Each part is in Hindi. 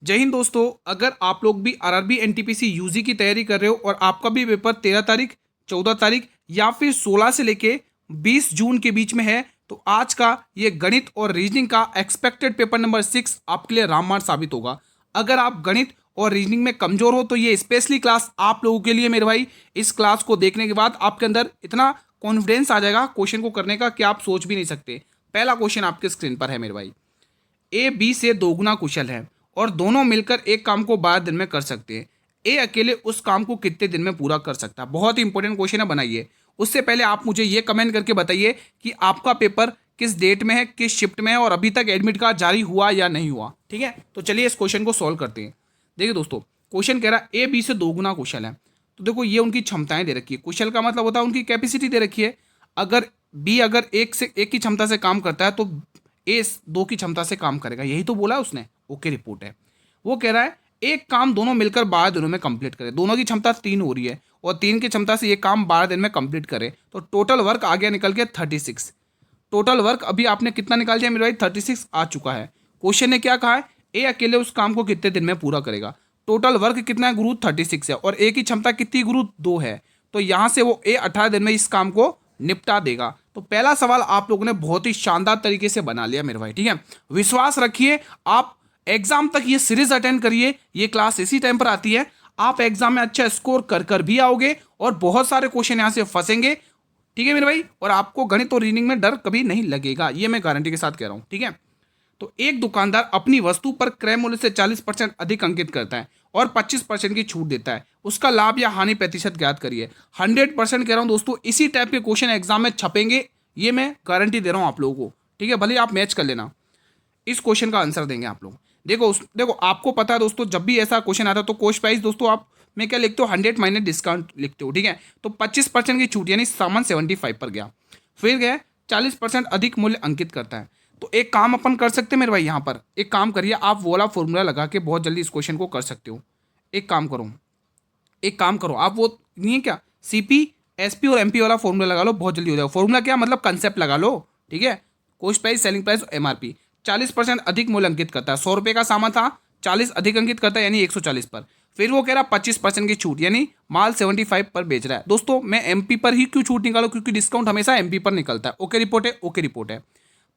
जय हिंद दोस्तों। अगर आप लोग भी आरआरबी एनटीपीसी यूजी की तैयारी कर रहे हो और आपका भी पेपर 13 तारीख, 14 तारीख या फिर 16 से लेके 20 जून के बीच में है, तो आज का ये गणित और रीजनिंग का एक्सपेक्टेड पेपर नंबर 6 आपके लिए रामबाण साबित होगा। अगर आप गणित और रीजनिंग में कमजोर हो तो ये स्पेशली क्लास आप लोगों के लिए मेरे भाई। इस क्लास को देखने के बाद आपके अंदर इतना कॉन्फिडेंस आ जाएगा क्वेश्चन को करने का कि आप सोच भी नहीं सकते। पहला क्वेश्चन आपके स्क्रीन पर है मेरे भाई। ए बी से दोगुना कुशल है और दोनों मिलकर एक काम को 12 दिन में कर सकते हैं। ए अकेले उस काम को कितने दिन में पूरा कर सकता है? बहुत ही इंपॉर्टेंट क्वेश्चन है, बनाइए। उससे पहले आप मुझे ये कमेंट करके बताइए कि आपका पेपर किस डेट में है, किस शिफ्ट में है और अभी तक एडमिट कार्ड जारी हुआ या नहीं हुआ। ठीक है, तो चलिए इस क्वेश्चन को सॉल्व करते हैं। देखिए दोस्तों, क्वेश्चन कह रहा है ए बी से दोगुना कुशल है। तो देखो ये उनकी क्षमताएं दे रखी है। कुशल का मतलब होता है उनकी कैपेसिटी दे रखी है। अगर एक की क्षमता से काम करता है तो ए दो की क्षमता से काम करेगा, यही तो बोला है उसने। ओके, रिपोर्ट है। वो कह रहा है एक काम दोनों मिलकर 12 दिनों में कंप्लीट करे। दोनों की क्षमता 3 हो रही है और 3 की क्षमता से ये काम 12 दिन में कंप्लीट करे, तो टोटल वर्क आ गया निकल के 36। टोटल वर्क अभी आपने कितना निकाल दिया मेरे भाई? 36 आ चुका है। क्वेश्चन ने क्या कहा है? ए अकेले उस काम को कितने दिन में पूरा करेगा। टोटल वर्क कितना है गुरु? 36 है और ए की क्षमता कितनी गुरु? 2 है। तो यहां से वो ए 18 दिन में इस काम को निपटा देगा। तो पहला सवाल आप लोगों ने बहुत ही शानदार तरीके से बना लिया मेरे भाई। ठीक है, विश्वास रखिए, आप एग्जाम तक ये सीरीज अटेंड करिए। ये क्लास इसी टाइम पर आती है। आप एग्जाम में अच्छा स्कोर कर कर भी आओगे और बहुत सारे क्वेश्चन यहां से फंसेंगे। ठीक है मेरे भाई, और आपको गणित और रीजनिंग में डर कभी नहीं लगेगा, ये मैं गारंटी के साथ कह रहा हूं। ठीक है, तो एक दुकानदार अपनी वस्तु पर क्रय मूल्य से 40% अधिक अंकित करता है और 25% की छूट देता है। उसका लाभ या हानि प्रतिशत ज्ञात करिए। 100% कह रहा हूं दोस्तों, इसी टाइप के क्वेश्चन एग्जाम में छपेंगे, ये मैं गारंटी दे रहा हूं आप लोगों को। ठीक है, भले ही आप मैच कर लेना, इस क्वेश्चन का आंसर देंगे आप लोग। देखो आपको पता है दोस्तों, जब भी ऐसा क्वेश्चन आता है तो कॉस्ट प्राइस दोस्तों आप मैं क्या लिखते हो? 100 माइनस डिस्काउंट लिखते हो। ठीक है, तो 25% की छूट यानी सामान 75 पर गया। फिर गया 40% अधिक मूल्य अंकित करता है। तो एक काम अपन कर सकते हैं मेरे भाई, यहाँ पर एक काम करिए, आप वो वाला फॉर्मूला लगा के बहुत जल्दी इस क्वेश्चन को कर सकते हो। एक काम करो आप, वो नहीं है क्या, सीपी एसपी और एमपी वाला फॉर्मूला लगा लो, बहुत जल्दी हो जाएगा। फॉर्मूला क्या मतलब? कंसेप्ट लगा लो। ठीक है, कॉस्ट प्राइस, सेलिंग प्राइस और एमआरपी। 40% अधिक मूल्य अंकित करता है। 100 रुपये का सामान था, 40 अधिक अंकित करता है यानी 140 पर। फिर वो कह रहा 25% की छूट यानी माल 75 पर बेच रहा है। दोस्तों मैं एमपी पर ही क्यों छूट निकालो? क्योंकि डिस्काउंट हमेशा एमपी पर निकलता है। ओके रिपोर्ट है, ओके रिपोर्ट है।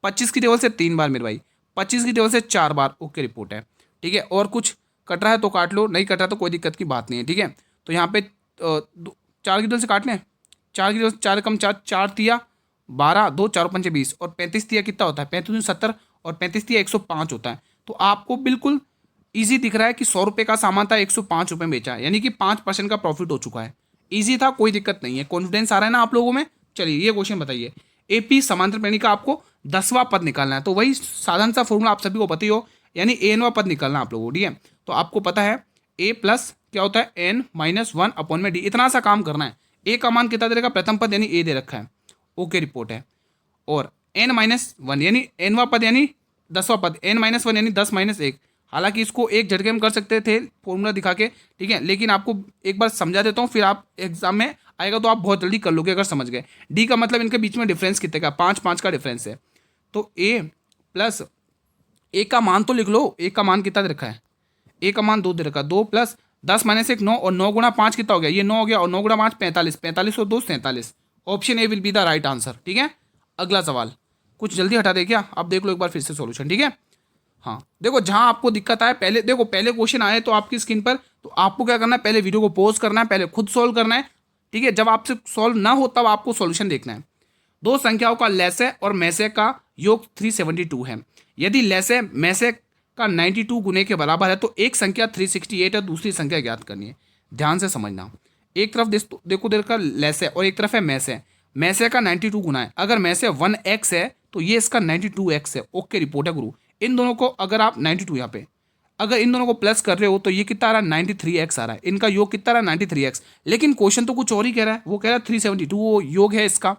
25 की टेबल से 3 बार मेरे भाई, 25 की टेबल से 4 बार, ओके रिपोर्ट है। ठीक है, और कुछ कट रहा है तो काट लो, नहीं कट रहा तो कोई दिक्कत की बात नहीं है। ठीक है, तो यहाँ पे 4 की टेबल से काट लें। 4 की टेबल से 4 कम 4, 4 तिया 12, 2 4 पंचे 20 और 35 तिया कितना होता है? 35 70 और 35 तिया 105 होता है। तो आपको बिल्कुल ईजी दिख रहा है कि 100 रुपये का सामान था, 105 रुपये में बेचा है, यानी कि 5% का प्रॉफिट हो चुका है। ईजी था, कोई दिक्कत नहीं है। कॉन्फिडेंस आ रहा है ना आप लोगों में? चलिए ये क्वेश्चन बताइए। एपी समांतर श्रेणी का आपको 10वां पद निकालना है, तो वही साधारण सा फॉर्मूला आप सभी को पता ही हो, यानी एनवां पद निकालना आप लोगों को। ठीक है, तो आपको पता है ए प्लस क्या होता है? एन माइनस 1 अपॉन में डी। इतना सा काम करना है। ए का मान कितना दे रखा? प्रथम पद यानी ए दे रखा है, ओके रिपोर्ट है। और एन माइनस 1 यानी एनवा पद यानी 10वां पद, एन माइनस 1 यानी 10 माइनस 1। हालांकि इसको एक झटके में कर सकते थे फॉर्मूला दिखा के, ठीक है, लेकिन आपको एक बार समझा देता हूँ, फिर आप एग्जाम में आएगा तो आप बहुत जल्दी कर लोगे अगर समझ गए। डी का मतलब इनके बीच में डिफरेंस कितने का? 5 का डिफरेंस है। तो ए प्लस, ए का मान तो लिख लो, ए का मान कितना दे रखा है? ए का मान 2 दे रखा है। 2 प्लस 10 माइनस 1 9 और 9 गुणा 5 कितना हो गया? ये 9 हो गया और 9 गुणा 5 45, 45 और 2 47। Option A will be the right answer. ठीक है, अगला सवाल कुछ जल्दी हटा दे क्या? आप देख लो एक बार फिर से सॉल्यूशन। ठीक है, हाँ देखो जहां आपको दिक्कत आए, पहले देखो, पहले क्वेश्चन आए तो आपकी स्क्रीन पर, तो आपको क्या करना है? पहले वीडियो को पॉज करना है, पहले खुद सॉल्व करना है। ठीक है, जब आपसे सॉल्व ना हो तब आपको सॉल्यूशन देखना है। दो संख्याओं का लैसे और मैसे का योग 372 है। यदि लैसे मैसे का 92 गुने के बराबर है तो एक संख्या 368 है, दूसरी संख्या ज्ञात करनी है। ध्यान से समझना, एक तरफ देखो देर का लैसे और एक तरफ है मैसे। मैसे का 92 गुना है, अगर मैसे 1x है तो ये इसका 92x है। ओके रिपोर्ट है गुरु। इन दोनों को अगर आप 92 यहाँ पे अगर इन दोनों को प्लस कर रहे हो तो ये कितना आ रहा है? 93x आ रहा है। इनका योग कितना आ रहा है? 93x। लेकिन क्वेश्चन तो कुछ और ही कह रहा है, वो कह रहा है 372, वो योग है इसका,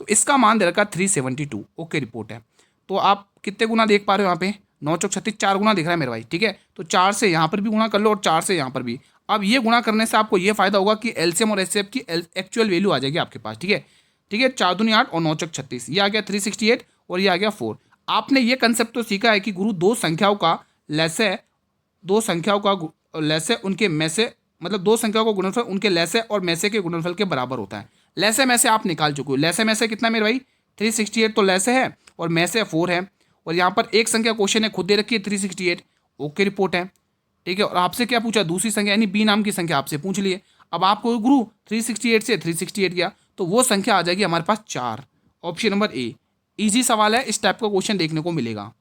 तो इसका मान दे रखा 372। ओके रिपोर्ट है। तो आप कितने गुना देख पा रहे हो यहाँ पे? 9 चौक 36, 4 गुना दिख रहा है मेरे भाई। ठीक है, तो 4 से यहाँ पर भी गुना कर लो और 4 से यहाँ पर भी। अब ये गुना करने से आपको ये फायदा होगा कि एलसीएम और एचसीएफ की एक्चुअल वैल्यू आ जाएगी आपके पास। ठीक है, ठीक है, 4 दूनी 8 और 9 चौक 36, ये आ गया 368 और ये आ गया 4। आपने ये कंसेप्ट तो सीखा है कि गुरु दो संख्याओं का लैसे दो संख्याओं का लैसे उनके में से, मतलब दो संख्याओं का गुणनफल उनके लैसे और मैसे के गुणनफल के बराबर होता है। लैसे में से आप निकाल चुके हो, लैसे में से कितना मेरे भाई 368 तो लैसे है और में से 4 है, और यहाँ पर एक संख्या क्वेश्चन है खुद दे रखी है 368, ओके रिपोर्ट है, ठीक है। और आपसे क्या पूछा, दूसरी संख्या यानी बी नाम की संख्या आपसे पूछ लिए। अब आपको गुरु 368 से 368 गया तो वो संख्या आ जाएगी हमारे पास 4, ऑप्शन नंबर ए। इजी सवाल है, इस टाइप का क्वेश्चन देखने को मिलेगा।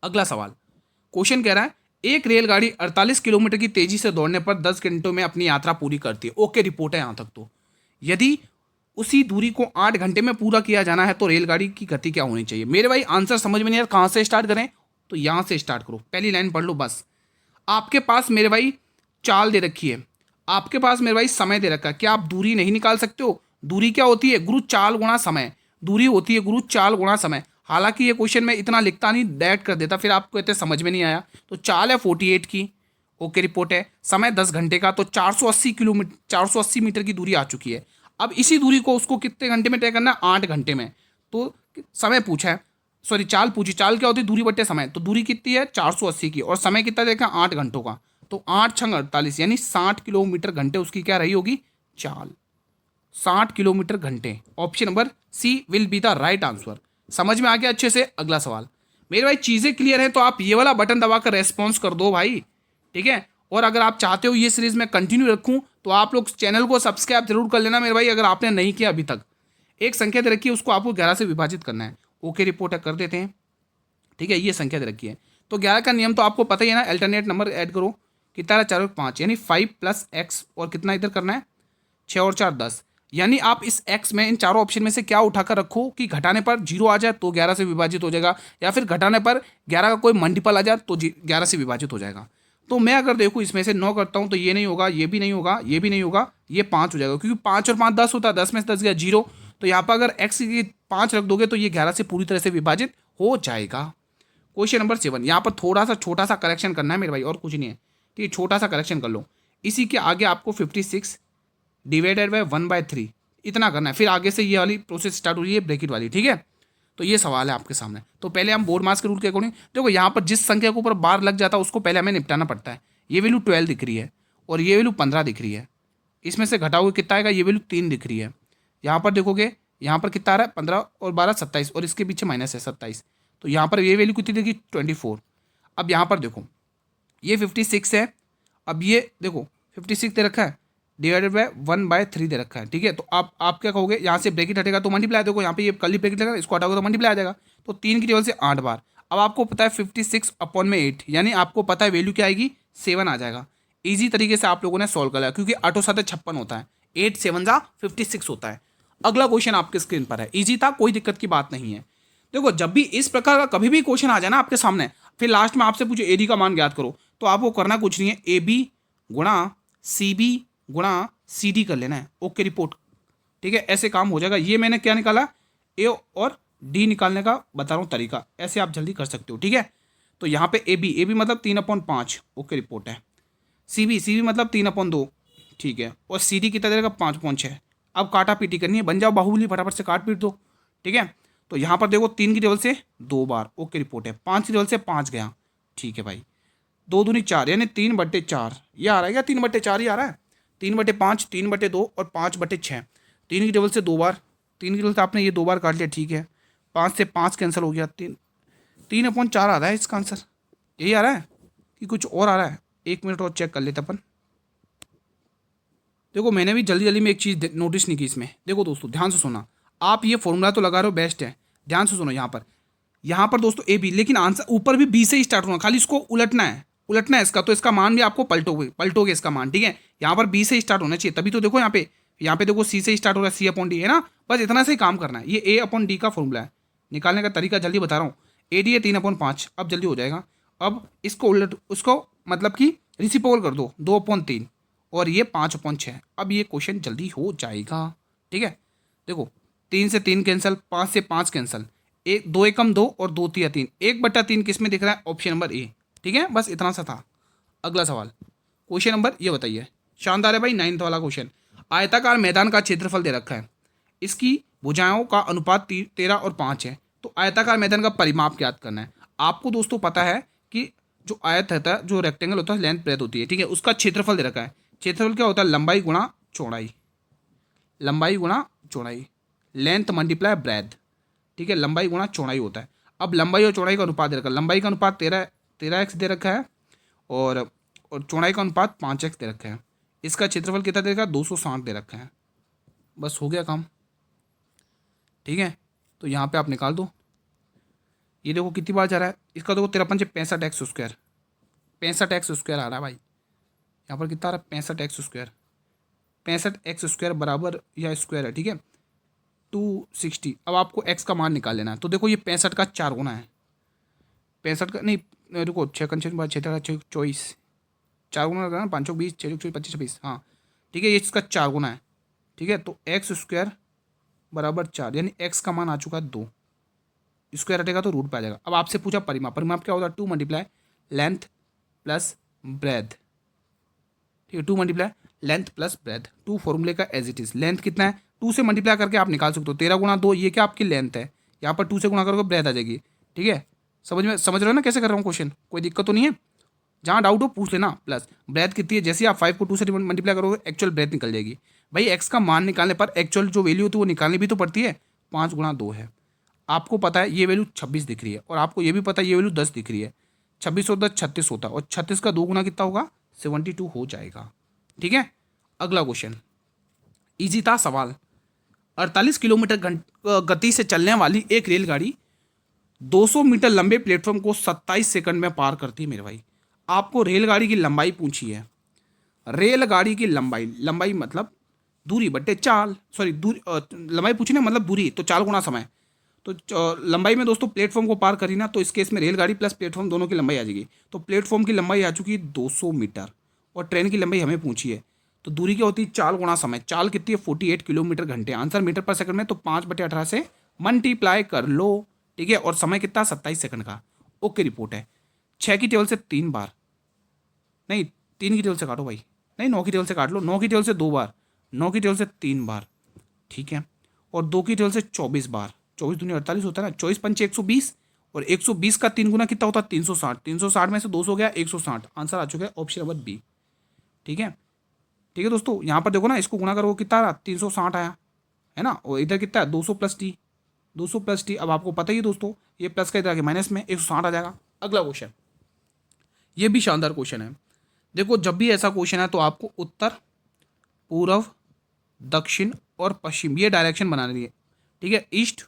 अगला सवाल, क्वेश्चन कह रहा है एक रेलगाड़ी 48 किलोमीटर की तेजी से दौड़ने पर 10 घंटों में अपनी यात्रा पूरी करती है, ओके रिपोर्ट है यहाँ तक तो। यदि उसी दूरी को 8 घंटे में पूरा किया जाना है तो रेलगाड़ी की गति क्या होनी चाहिए। मेरे भाई आंसर समझ में नहीं यार, कहाँ से स्टार्ट करें, तो यहाँ से स्टार्ट करो, पहली लाइन पढ़ लो बस। आपके पास मेरे भाई चाल दे रखी है, आपके पास मेरे भाई समय दे रखा है, क्या आप दूरी नहीं निकाल सकते हो। दूरी क्या होती है गुरु, चाल गुणा समय, दूरी होती है गुरु चाल गुणा समय। हालांकि ये क्वेश्चन मैं इतना लिखता नहीं, डायरेक्ट कर देता, फिर आपको इतने समझ में नहीं आया। तो चाल है 48 की, ओके रिपोर्ट है। समय 10 घंटे का, तो 480 किलोमीटर 480 मीटर की दूरी आ चुकी है। अब इसी दूरी को उसको कितने घंटे में तय करना है, 8 घंटे में। तो समय पूछा है, सॉरी चाल पूछी, चाल क्या होती है दूरी बट्टे समय, तो दूरी कितनी है 480 की, और समय कितना देखा 8 घंटों का, तो 8 छंग 48 यानी 60 किलोमीटर घंटे उसकी क्या रही होगी चाल, 60 किलोमीटर घंटे। Option number C will be the right answer. समझ में आ गया अच्छे से। अगला सवाल, मेरे भाई चीज़ें क्लियर हैं तो आप ये वाला बटन दबाकर रेस्पॉन्स कर दो भाई, ठीक है। और अगर आप चाहते हो ये सीरीज में कंटिन्यू रखूं तो आप लोग चैनल को सब्सक्राइब जरूर कर लेना मेरे भाई, अगर आपने नहीं किया अभी तक। एक संख्या दे रखी है उसको आपको 11 से विभाजित करना है, ओके रिपोर्ट है, कर देते हैं, ठीक है। ये संख्या दे रखी है तो 11 का नियम तो आपको पता ही है ना, अल्टरनेट नंबर ऐड करो, कितना है 4 और 5 यानी 5 + x, और कितना इधर करना है 6 और 4 10, यानी आप इस x में इन चारों ऑप्शन में से क्या उठाकर रखो कि घटाने पर 0 आ जाए तो 11 से विभाजित हो जाएगा, या फिर घटाने पर 11 का कोई मल्टीपल आ जाए तो 11 से विभाजित हो जाएगा। तो मैं अगर देखूँ इसमें से 9 करता हूँ तो ये नहीं होगा, ये भी नहीं होगा, ये भी नहीं होगा, ये 5 हो जाएगा, क्योंकि 5 और 5 10 होता है, 10 में से 10 गया 0। तो यहाँ पर अगर x की 5 रख दोगे तो ये 11 से पूरी तरह से विभाजित हो जाएगा। क्वेश्चन नंबर 7, यहाँ पर थोड़ा सा छोटा सा करेक्शन करना है मेरे भाई, और कुछ नहीं है, ठीक है, छोटा सा करेक्शन कर लो। इसी के आगे आपको 56 डिवाइडेड बाय 1/3 इतना करना है, फिर आगे से ये वाली प्रोसेस स्टार्ट हो रही है ब्रैकेट वाली, ठीक है। तो ये सवाल है आपके सामने। तो पहले हम बोर्ड मास के रूल के अकॉर्डिंग देखो, यहाँ पर जिस संख्या के ऊपर बार लग जाता है उसको पहले हमें निपटाना पड़ता है। ये वैल्यू 12 दिख रही है और ये वैल्यू 15 दिख रही है, इसमें से घटाओगे कितना आएगा, ये वैल्यू 3 दिख रही है। यहाँ पर देखोगे यहाँ पर कितना आ रहा है 15 और 12 27, और इसके पीछे माइनस है 27, तो यहाँ पर ये वैल्यू कितनी देगी 24। अब यहाँ पर देखो ये 56 है, अब ये देखो 56 दे रखा है डिवाइडेड बाय 1/3 दे रखा है, ठीक है। तो आप क्या कहोगे, यहाँ से ब्रैकेट हटेगा तो मल्टीप्लाई, देखो यहाँ पे ये कर्ली ब्रैकेट लगा, इसको हटाओगे तो मल्टीप्लाई आ जाएगा, तो 3 की टेबल से 8 बार। अब आपको पता है 56/8 यानी आपको पता है वैल्यू क्या आएगी 7 आ जाएगा। ईजी तरीके से आप लोगों ने सॉल्व कर लिया, क्योंकि 8 और 7 56 होता है, 8 7 जा 56 होता है। अगला क्वेश्चन आपके स्क्रीन पर है, ईजी था, कोई दिक्कत की बात नहीं है। देखो जब भी इस प्रकार का कभी भी क्वेश्चन आ जाए ना आपके सामने, फिर लास्ट में आपसे पूछे एडी का मान ज्ञात करो, तो आपको करना कुछ नहीं है, ए बी गुणा सी बी गुणा सी डी कर लेना है, ओके रिपोर्ट, ठीक है। ऐसे काम हो जाएगा। ये मैंने क्या निकाला, ए और डी निकालने का बता रहा हूँ तरीका, ऐसे आप जल्दी कर सकते हो, ठीक है। तो यहाँ पे ए बी मतलब 3/5, ओके रिपोर्ट है। सी बी मतलब 3/2, ठीक है। और सी डी कितना देगा 5/6। अब काटा पीटी करनी है, बन जाओ बाहुबली, फटाफट से काट पीट दो, ठीक है। तो यहाँ पर देखो 3 की टेबल से 2 बार, ओके रिपोर्ट है। 5 की टेबल से 5 गया, ठीक है भाई। 2 दूनी 4 यानी 3/4 ये आ रहा है, क्या 3/4 ही आ रहा है, 3/5 3/2 और 5/6। 3 की टेबल से 2 बार, 3 की टेबल से आपने ये 2 बार काट लिया, ठीक है। 5 से 5 कैंसिल हो गया, 3/4 आ रहा है इसका आंसर, यही आ रहा है कि कुछ और आ रहा है। 1 मिनट और चेक कर लेते अपन। देखो मैंने भी जल्दी जल्दी में एक चीज़ नोटिस नहीं की इसमें, देखो दोस्तों ध्यान से सुना, आप ये फॉर्मूला तो लगा रहे हो बेस्ट है, ध्यान से सुनो। यहाँ पर दोस्तों ए बी, लेकिन आंसर ऊपर भी बी से ही स्टार्ट होना, खाली इसको उलटना है इसका, तो इसका मान भी आपको पलटोगे इसका मान, ठीक है। यहाँ पर बी से स्टार्ट होना चाहिए, तभी तो देखो यहाँ पे देखो सी से स्टार्ट हो रहा है, C/D है ना, बस इतना से ही काम करना है। ये A/D का फॉर्मूला है, निकालने का तरीका जल्दी बता रहा हूँ। AD है 3/5, अब जल्दी हो जाएगा। अब इसको उलट, उसको मतलब कि रिसिप्रोकल कर दो 2/3, और ये 5/6। अब ये क्वेश्चन जल्दी हो जाएगा, ठीक है। देखो 3 से 3 कैंसिल, 5 से 5 कैंसिल, 2 एकम 2 और 2 तिया 3, 1/3 किस में दिख रहा है, ऑप्शन नंबर ए, ठीक है। बस इतना सा था। अगला सवाल, क्वेश्चन नंबर ये बताइए, शानदार है भाई 9th वाला क्वेश्चन। आयताकार मैदान का क्षेत्रफल दे रखा है, इसकी भुजाओं का अनुपात 13 और 5 है, तो आयताकार मैदान का परिमाप ज्ञात करना है। आपको दोस्तों पता है कि जो आयत रहता है, जो रेक्टेंगल होता है, लेंथ ब्रेथ होती है, ठीक है, उसका क्षेत्रफल दे रखा है। क्षेत्रफल क्या होता है? लंबाई गुणा चौड़ाई, लंबाई गुणा चौड़ाई, लेंथ मल्टीप्लाई ब्रेथ, ठीक है, लंबाई गुणा चौड़ाई होता है। अब लंबाई और चौड़ाई का अनुपात दे रखा है, लंबाई का अनुपात 13x दे रखा है, और चौड़ाई का अनुपात 5x दे रखा है। इसका क्षेत्रफल कितना दे रखा है? 260 दे रखा है। बस हो गया काम, ठीक है। तो यहाँ पे आप निकाल दो, ये देखो कितनी बार जा रहा है, इसका देखो 53 से 65x², 65x² आ रहा है भाई। यहाँ पर कितना आ रहा है? 65x², 65x² बराबर या स्क्वायर है, ठीक है, 260। अब आपको x का मान निकाल लेना है। तो देखो ये 65 का 4 गुना है, 65 का नहीं, रुको, 6 4 गुना लगाना, 5 20, 6 24 25 26, हाँ ठीक है, ये इसका 4 गुना है, ठीक है। तो x² बराबर 4, यानी x का मान आ चुका है 2, स्क्वायर हटेगा तो रूट पे आ जाएगा। अब आपसे पूछा परिमाप, परिमाप क्या होता है? 2 मल्टीप्लाई लेंथ प्लस ब्रेथ, ठीक है, 2 मल्टीप्लाई लेंथ प्लस ब्रेथ, 2 फॉर्मूले का एज इट इज। लेंथ कितना है? 2 से मल्टीप्लाई करके आप निकाल सकते हो, 13 गुणा 2, ये क्या आपकी लेंथ है, यहाँ पर 2 से गुणा करोगे ब्रेथ आ जाएगी, ठीक है। समझ रहे हो ना कैसे कर रहा हूँ क्वेश्चन? कोई दिक्कत तो नहीं है? जहाँ डाउट हो पूछ लेना। प्लस ब्रेथ कितनी है? जैसे आप 5 को 2 से मल्टीप्लाई करोगे एक्चुअल ब्रेथ निकल जाएगी। भाई एक्स का मान निकालने पर एक्चुअल जो वैल्यू होती है वो निकालनी भी तो पड़ती है। 5 गुणा 2 है, आपको पता है ये वैल्यू 26 दिख रही है, और आपको ये भी पता है ये वैल्यू 10 दिख रही है। 26 और 10 36 होता है, और 36 का 2 गुना कितना होगा? 72 हो जाएगा, ठीक है। अगला क्वेश्चन इजी था सवाल। 48 किलोमीटर गति से चलने वाली एक रेलगाड़ी 200 मीटर लंबे प्लेटफॉर्म को 27 सेकंड में पार करती है मेरे भाई। आपको रेलगाड़ी की लंबाई पूछी है, रेलगाड़ी की लंबाई, लंबाई मतलब दूरी बट्टे चाल, सॉरी दूरी, लंबाई पूछी ना मतलब दूरी, तो चाल गुणा समय। तो लंबाई में दोस्तों प्लेटफॉर्म को पार करी ना, तो इस केस में रेलगाड़ी प्लस प्लेटफॉर्म दोनों की लंबाई आ जाएगी। तो प्लेटफॉर्म की लंबाई आ चुकी है 200 मीटर, और ट्रेन की लंबाई हमें पूछी है, तो दूरी क्या होती है? चाल गुणा समय। चाल कितनी है? 48 किलोमीटर घंटे, आंसर मीटर पर सेकंड में, तो 5/18 से मल्टीप्लाई कर लो, ठीक है। और समय कितना? 27 सेकंड का। ओके, रिपोर्ट है। 6 की टेबल से 3 बार, नहीं 3 की टेबल से काटो भाई, नहीं 9 की टेबल से काट लो, 9 की टेबल से 2 बार, 9 की टेबल से 3 बार, ठीक है, और 2 की टेबल से 24 बार, 24 दूनी 48 होता है ना, 24 पंचे 120, और 120 का 3 गुना कितना होता है? 360, 360 में से 200 गया 160, आंसर आ चुका है ऑप्शन नंबर बी, ठीक है। ठीक है दोस्तों, यहाँ पर देखो ना, इसको गुना करो कितना आ रहा? 360 आया है ना, और इधर कितना है? 200 प्लस टी, 200 प्लस टी। अब आपको पता ही है दोस्तों, ये प्लस का इधर आगे माइनस में 160 आ जाएगा। अगला क्वेश्चन, ये भी शानदार क्वेश्चन है। देखो जब भी ऐसा क्वेश्चन है तो आपको उत्तर, पूर्व, दक्षिण और पश्चिम ये डायरेक्शन बना लेनी है, ठीक है। ईस्ट,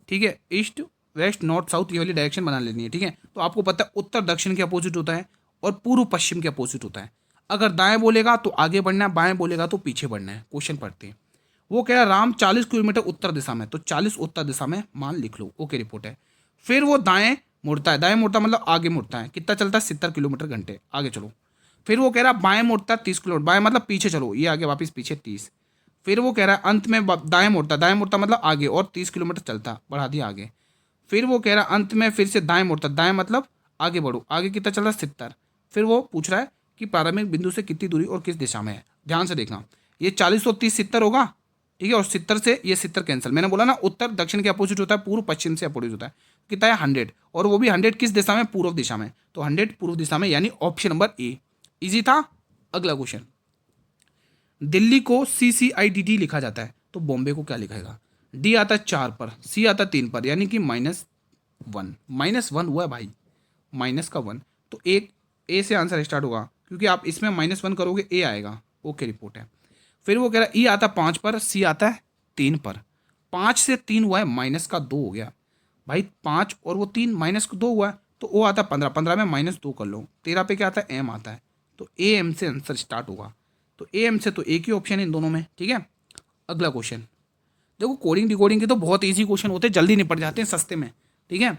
ठीक है, ईस्ट वेस्ट नॉर्थ साउथ ये वाली डायरेक्शन बना लेनी है, ठीक है। तो आपको पता है उत्तर दक्षिण के अपोजिट होता है, और पूर्व पश्चिम के अपोजिट होता है। अगर दाएं बोलेगा तो आगे बढ़ना है, बाएं बोलेगा तो पीछे बढ़ना है। क्वेश्चन पढ़ते हैं। वो कह रहा है राम 40 किलोमीटर उत्तर दिशा में, तो 40 उत्तर दिशा में मान लिख लो। ओके, रिपोर्ट है। फिर वो दाएं मुड़ता है, दाएं मुड़ता मतलब आगे मुड़ता है, कितना चलता है? 70 किलोमीटर घंटे, आगे चलो। फिर वो कह रहा है बाएं मुड़ता है 30 किलोमीटर, बाएं मतलब पीछे चलो, ये आगे वापस पीछे 30। फिर वो कह रहा है अंत में दाएं मुड़ता, दाएं मुड़ता मतलब आगे, और 30 किलोमीटर चलता, बढ़ा दिया आगे। फिर वो कह रहा है अंत में फिर से दाएं मुड़ता, दाएं मतलब आगे बढ़ो, आगे कितना चल रहा है? 70। फिर वो पूछ रहा है कि प्रारंभिक बिंदु से कितनी दूरी और किस दिशा में है। ध्यान से देखना, ये 40 और 30 70 होगा, ठीक है, और 70 से ये 70 कैंसिल। मैंने बोला ना उत्तर दक्षिण के अपोजिट होता है, पूर्व पश्चिम से अपोजिट होता है। कितना है? 100, और वो भी 100 किस दिशा में? पूर्व दिशा में। तो 100 पूर्व दिशा में, यानी ऑप्शन नंबर ए। इजी था। अगला क्वेश्चन, दिल्ली को CCIDD लिखा जाता है, तो बॉम्बे को क्या लिखेगा? डी आता है 4 पर, सी आता है 3 पर, यानी कि -1, -1 हुआ है भाई, माइनस का 1, तो एक ए से आंसर स्टार्ट होगा, क्योंकि आप इसमें -1 करोगे ए आएगा। ओके, रिपोर्ट है। फिर वो कह रहा है ई आता है 5 पर, सी आता है 3 पर, 5 से 3 हुआ है, माइनस का 2 हो गया भाई, 5 और वो 3 -2 हुआ है, तो वो आता है 15, 15 में -2 कर लो, 13 पे क्या आता है? एम आता है, तो ए एम से आंसर स्टार्ट होगा। तो ए एम से तो एक ही ऑप्शन है इन दोनों में, ठीक है। अगला क्वेश्चन, देखो कोडिंग डिकोडिंग के तो बहुत ईजी क्वेश्चन होते हैं, जल्दी निपट जाते हैं सस्ते में, ठीक है।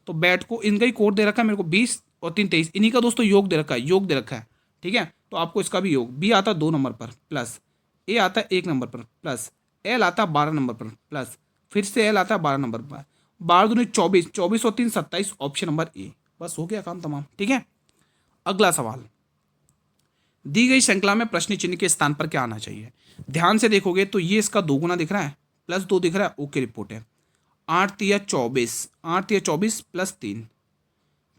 तो बैट को इनका ही कोड दे रखा है मेरे को, 20 और 3 23, इन्हीं का दोस्तों योग दे रखा है, योग दे रखा है, ठीक है। तो आपको इसका भी योग, बी आता है 2 नंबर पर प्लस, ए आता है 1 नंबर पर प्लस, एल आता है 12 नंबर पर प्लस, फिर से एल आता है 12 नंबर पर, 12 दूनी 24, 24 और 3 27, ऑप्शन नंबर ए। बस हो गया काम तमाम, ठीक है। अगला सवाल, दी गई श्रृंखला में प्रश्न चिन्ह के स्थान पर क्या आना चाहिए? ध्यान से देखोगे तो ये इसका 2 गुना दिख रहा है, +2 दिख रहा है। ओके, रिपोर्ट है। 8 तिया 24, 8 तिया 24 +3,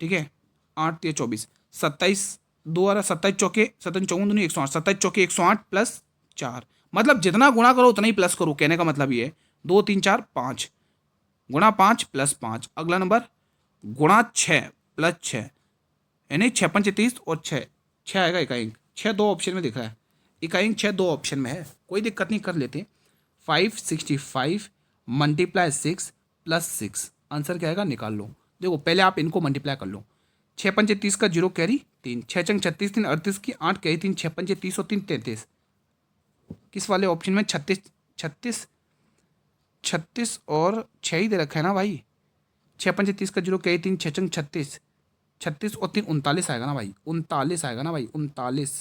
ठीक है, 8 या 24, 27 दो आ रहा, 27 चौके 27 चौवन दूनी 108, 27 चौके 108 प्लस 4, मतलब जितना गुणा करो उतना ही प्लस करो, कहने का मतलब ये है 2 3 4 5 गुणा 5 प्लस 5। अगला नंबर गुणा 6 प्लस 6, यानी 6 पंचे 30 और 6 6 आएगा इकाई, 6 दो ऑप्शन में दिख रहा है, इकाई 6 दो ऑप्शन में है, कोई दिक्कत नहीं, कर लेते। 565 मल्टीप्लाई 6 प्लस 6, आंसर क्या आएगा निकाल लो। देखो पहले आप इनको मल्टीप्लाई कर लो, 6 पंचे 30 का 0 कैरी 3, 6 चंग 36 3 38 की 8 कैरी 3, 6 पंचे 30 और 3 33, किस वाले ऑप्शन में 36 36 36 और 6 ही दे रखा है ना भाई, 6 पंचे 30 का 0 कैरी 3, 6 चंग 36 36 और 3 39 आएगा ना भाई, 39 आएगा ना भाई, 39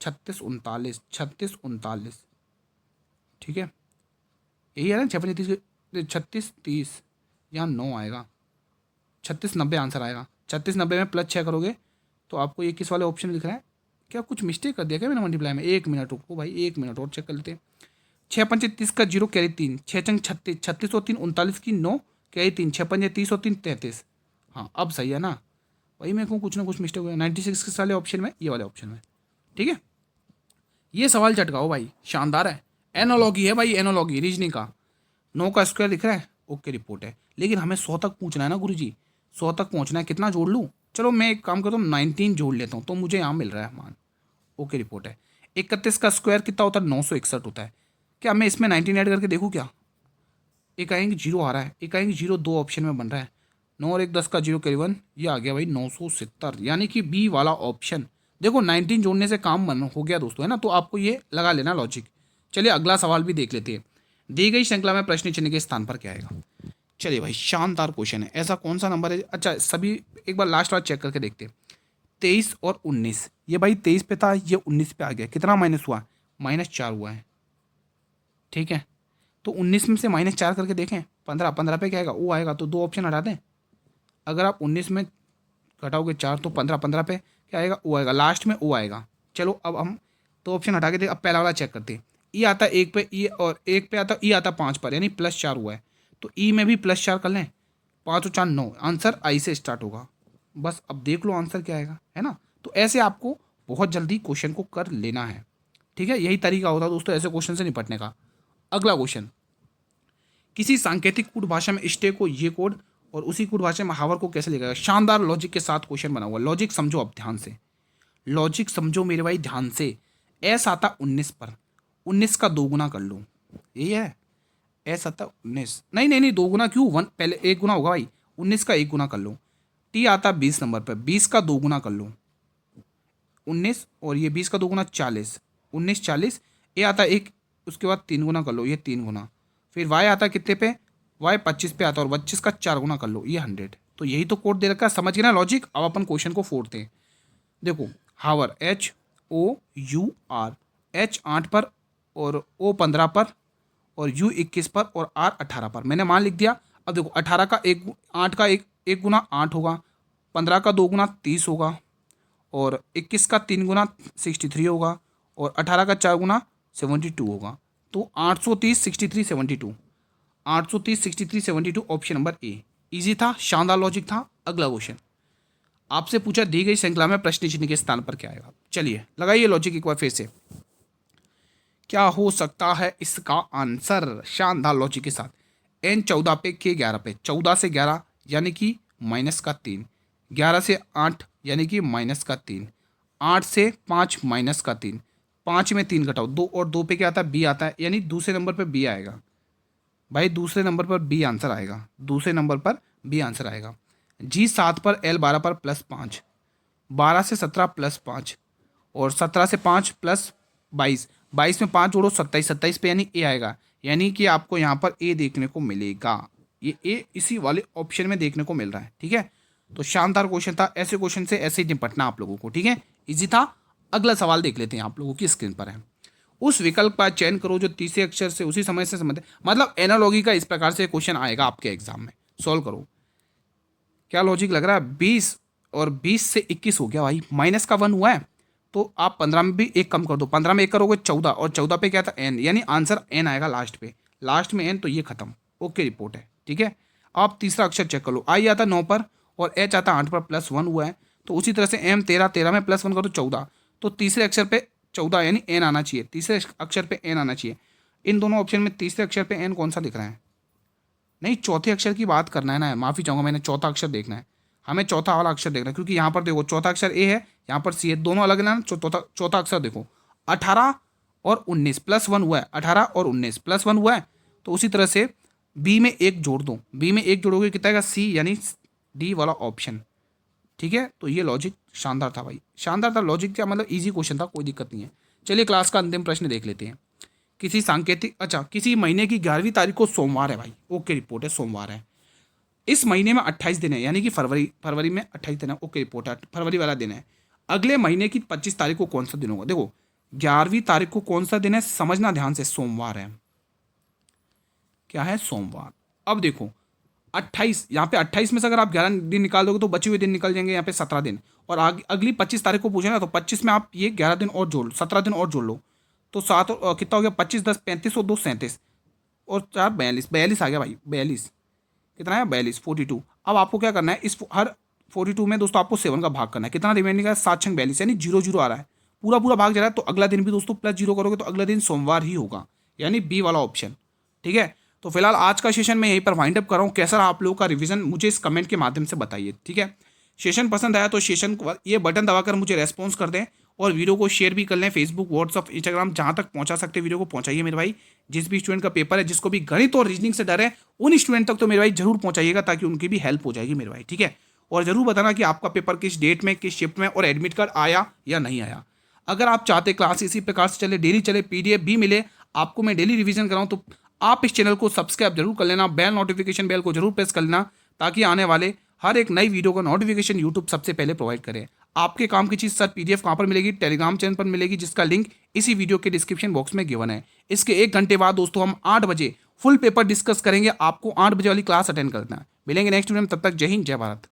36 39 36 39, ठीक है यही है ना। 6 पंचे 30 36 30, यहाँ 9 आएगा, 36 90 आंसर आएगा। 36 90 में प्लस 6 करोगे तो आपको ये किस वाले ऑप्शन लिख रहा है, क्या कुछ मिस्टेक कर दिया क्या मैंने मल्टीप्लाई में, 1 मिनट रुको भाई, 1 मिनट और चेक कर लेते हैं। 6 पंचे 30 का 0 कैरी 3, 6 चंग 36 36 और 3 39 की 9 कैरी 3, 6 पंचे 30 और 3 33, हाँ अब सही है ना, वही मेरे को कुछ ना कुछ मिस्टेक हुआ। 96 किस वाले ऑप्शन में, ये वाले ऑप्शन में, ठीक है। ये सवाल चटकाओ भाई, शानदार है, एनोलॉगी है भाई, एनोलॉगी रीजनिंग का। 9 का स्क्वायर दिख रहा है, ओके रिपोर्ट है, लेकिन हमें 100 तक पूछना है ना गुरुजी, 100 तक पहुंचना है, कितना जोड़ लूँ, चलो मैं एक काम करता हूँ 19 जोड़ लेता हूँ, तो मुझे यहाँ मिल रहा है मान, ओके रिपोर्ट है। 31 का स्क्वायर कितना होता है, 961 होता है, क्या मैं इसमें 19 ऐड करके देखूँ क्या, एक आएंगे 0 आ रहा है, एक आएंगे 0 दो ऑप्शन में बन रहा है, 9 और 1 10 का 0 करीबन ये आ गया भाई 970, यानी कि बी वाला ऑप्शन। देखो 19 जोड़ने से काम बन हो गया दोस्तों, है ना, तो आपको ये लगा लेना लॉजिक। चलिए अगला सवाल भी देख लेते हैं, दी गई श्रृंखला में प्रश्न चिन्ह के स्थान पर क्या आएगा। चलिए भाई शानदार क्वेश्चन है, ऐसा कौन सा नंबर है, अच्छा सभी एक बार लास्ट वाला चेक करके देखते हैं। 23 और 19, ये भाई 23 पे था, ये 19 पे आ गया, कितना माइनस हुआ, -4 हुआ है, ठीक है। तो 19 में से -4 करके देखें, 15 15 पे क्या आएगा, वो आएगा, तो दो ऑप्शन हटा दें। अगर आप 19 में घटाओगे 4 तो 15 15 पे क्या आएगा, वो आएगा, लास्ट में वो आएगा। चलो अब हम दो ऑप्शन हटा के देख, अब पहला वाला चेक करते हैं। ई आता है 1 पे, ई और 1 पे आता ई आता 5 पर, यानी +4 हुआ है, तो ई में भी +4 कर लें, 5 और 4 9, आंसर आई से स्टार्ट होगा। बस अब देख लो आंसर क्या आएगा, है ना। तो ऐसे आपको बहुत जल्दी क्वेश्चन को कर लेना है, ठीक है, यही तरीका होता है दोस्तों ऐसे क्वेश्चन से निपटने का। अगला क्वेश्चन, किसी सांकेतिक कोड भाषा में स्टेक को ये कोड और उसी कोड भाषा में हावर को कैसे लिखेगा। शानदार लॉजिक के साथ क्वेश्चन बना हुआ, लॉजिक समझो अब ध्यान से, लॉजिक समझो मेरे भाई ध्यान से। एस आता 19 पर, 19 का 2 गुना कर लो, यही है, एस आता 19, नहीं नहीं नहीं 2 गुना क्यों, 1 पहले 1 गुना होगा भाई, 19 का 1 गुना कर लो। टी आता 20 नंबर पर, 20 का 2 गुना कर लो, 19 और ये 20 का 2 गुना 40, 19 40, ए आता 1, उसके बाद 3 गुना कर लो, ये 3 गुना, फिर वाई आता कितने पे, वाई 25 पे आता, और 25 का 4 गुना कर लो, ये 100। तो यही तो कोड दे रखा है, समझ गए ना लॉजिक। अब अपन क्वेश्चन को फोड़ते हैं। देखो हावर HOUR, H 8 पर और O 15 पर और U 21 पर और R 18 पर, मैंने मान लिख दिया। अब देखो 18 का 8 का एक गुना 8 होगा, 15 का 2 गुना 30 होगा, और 21 का 3 गुना 63 होगा, और 18 का 4 गुना 72 होगा। तो 830 63 72, 830 63 72, ऑप्शन नंबर ए। इजी था, शानदार लॉजिक था। अगला क्वेश्चन आपसे पूछा, दी गई श्रृंखला में प्रश्न चिन्ह के स्थान पर क्या आएगा। चलिए लगाइए लॉजिक एक बार फिर से, क्या हो सकता है इसका आंसर। शानदार लॉजिक के साथ, n 14 पे k 11 पे, 14 से 11 यानी कि -3, 11 से 8 यानी कि -3, 8 से 5 -3, 5 में 3 घटाओ 2, और 2 पे क्या आता है, b आता है, यानी दूसरे नंबर पर b आएगा भाई, दूसरे नंबर पर बी आंसर आएगा, दूसरे नंबर पर बी आंसर आएगा। जी 7 पर, एल 12 पर +5, 12 से 17 +5, और 17 से 5 +22, 22 में 5 जोड़ो 27, 27 पे यानी ए आएगा, यानी कि आपको यहाँ पर ए देखने को मिलेगा, ये ए इसी वाले ऑप्शन में देखने को मिल रहा है, ठीक है। तो शानदार क्वेश्चन था, ऐसे क्वेश्चन से ऐसे ही निपटना आप लोगों को, ठीक है, इजी था। अगला सवाल देख लेते हैं, आप लोगों की स्क्रीन पर है। उस विकल्प का चयन करो जो तीसरे अक्षर से उसी समय से संबंधित, मतलब एनालॉगी का इस प्रकार से क्वेश्चन आएगा आपके एग्जाम में, सॉल्व करो। क्या लॉजिक लग रहा है, 20 और 20 से 21 हो गया भाई, -1 हुआ है, तो आप 15 में भी 1 कम कर दो, 15 में 1 करोगे 14, और 14 पे क्या था n, यानी आंसर n आएगा लास्ट पे, लास्ट में n, तो ये खत्म, ओके रिपोर्ट है, ठीक है। आप तीसरा अक्षर चेक कर लो, आई आता 9 पर और h आता 8 पर, +1 हुआ है, तो उसी तरह से एम 13, 13 में +1 करो तो 14, तो तीसरे अक्षर पे 14 यानी एन आना चाहिए, तीसरे अक्षर पे एन आना चाहिए। इन दोनों ऑप्शन में तीसरे अक्षर पे एन कौन सा दिख रहा है? नहीं, चौथे अक्षर की बात करना है ना, माफ़ी चाहूँगा, मैंने चौथा अक्षर देखना है, हमें चौथा वाला अक्षर देखना है, क्योंकि यहाँ पर देखो चौथा अक्षर ए है, यहाँ पर सी है, दोनों अलग है ना। चौथा अक्षर देखो 18 और 19 +1 हुआ है, 18 और 19 +1 हुआ है। तो उसी तरह से बी में एक जोड़ दो, बी में एक जोड़ोगे कितना आएगा? सी, यानी डी वाला ऑप्शन। ठीक है, तो ये लॉजिक शानदार था भाई, शानदार था लॉजिक, क्या मतलब इजी क्वेश्चन था, कोई दिक्कत नहीं है। चलिए क्लास का अंतिम प्रश्न देख लेते हैं। किसी सांकेतिक, अच्छा, किसी महीने की 11वीं तारीख को सोमवार है भाई, ओके रिपोर्ट है, सोमवार है। इस महीने में 28 दिन है, यानी कि फरवरी में 28 दिन है, ओके रिपोर्ट है, फरवरी वाला दिन है। अगले महीने की 25 तारीख को कौन सा दिन होगा? देखो 11वीं तारीख को कौन सा दिन है, समझना ध्यान से, सोमवार है। क्या है? सोमवार। अब देखो 28, यहाँ पे 28 में से अगर आप 11 दिन निकाल दोगे तो बचे हुए दिन निकल जाएंगे, यहाँ पे 17 दिन। और आगे अगली 25 तारीख को पूछे ना, तो 25 में आप ये 11 दिन और जोड़, 17 दिन और जोड़ लो, तो कितना हो गया? 25 10 35 और 2 37 और 4 42, 42 आ गया भाई, 42 कितना है? 42, 42। अब आपको क्या करना है, इस हर 42 में दोस्तों आपको 7 का भाग करना है, कितना रिमेनिंग है? 7 6 42, यानी 0 0 आ रहा है, पूरा पूरा भाग जा रहा है। तो अगला दिन भी दोस्तों +0 करोगे तो अगला दिन सोमवार ही होगा, यानी बी वाला ऑप्शन। ठीक है, तो फिलहाल आज का सेशन मैं यहीं पर वाइंड अप कर रहा हूँ। कैसा रहा आप लोगों का रिवीजन, मुझे इस कमेंट के माध्यम से बताइए। ठीक है, सेशन पसंद आया तो सेशन को ये बटन दबाकर मुझे रेस्पॉन्स कर दें, और वीडियो को शेयर भी कर लें, फेसबुक, व्हाट्सअप, इंस्टाग्राम, जहाँ तक पहुँचा सकते वीडियो को पहुँचाइए मेरे भाई। जिस भी स्टूडेंट का पेपर है, जिसको भी गणित और रीजनिंग से डर है, उन स्टूडेंट तक तो मेरे भाई जरूर पहुँचाइएगा, ताकि उनकी भी हेल्प हो जाएगी मेरे भाई। ठीक है, और जरूर बताना कि आपका पेपर किस डेट में, किस शिफ्ट में, और एडमिट कार्ड आया या नहीं आया। अगर आप चाहते क्लास इसी प्रकार से चले, डेली चले, PDF भी मिले आपको, मैं डेली रिवीजन कराऊँ, तो आप इस चैनल को सब्सक्राइब जरूर कर लेना, बेल नोटिफिकेशन बेल को जरूर प्रेस कर लेना, ताकि आने वाले हर एक नई वीडियो का नोटिफिकेशन यूट्यूब सबसे पहले प्रोवाइड करे। आपके काम की चीज़ सर PDF कहाँ पर मिलेगी? टेलीग्राम चैनल पर मिलेगी, जिसका लिंक इसी वीडियो के डिस्क्रिप्शन बॉक्स में गिवन है। इसके 1 घंटे बाद दोस्तों हम 8 बजे फुल पेपर डिस्कस करेंगे, आपको 8 बजे वाली क्लास अटेंड करना है। मिलेंगे नेक्स्ट वीडियो में, तब तक जय हिंद, जय भारत।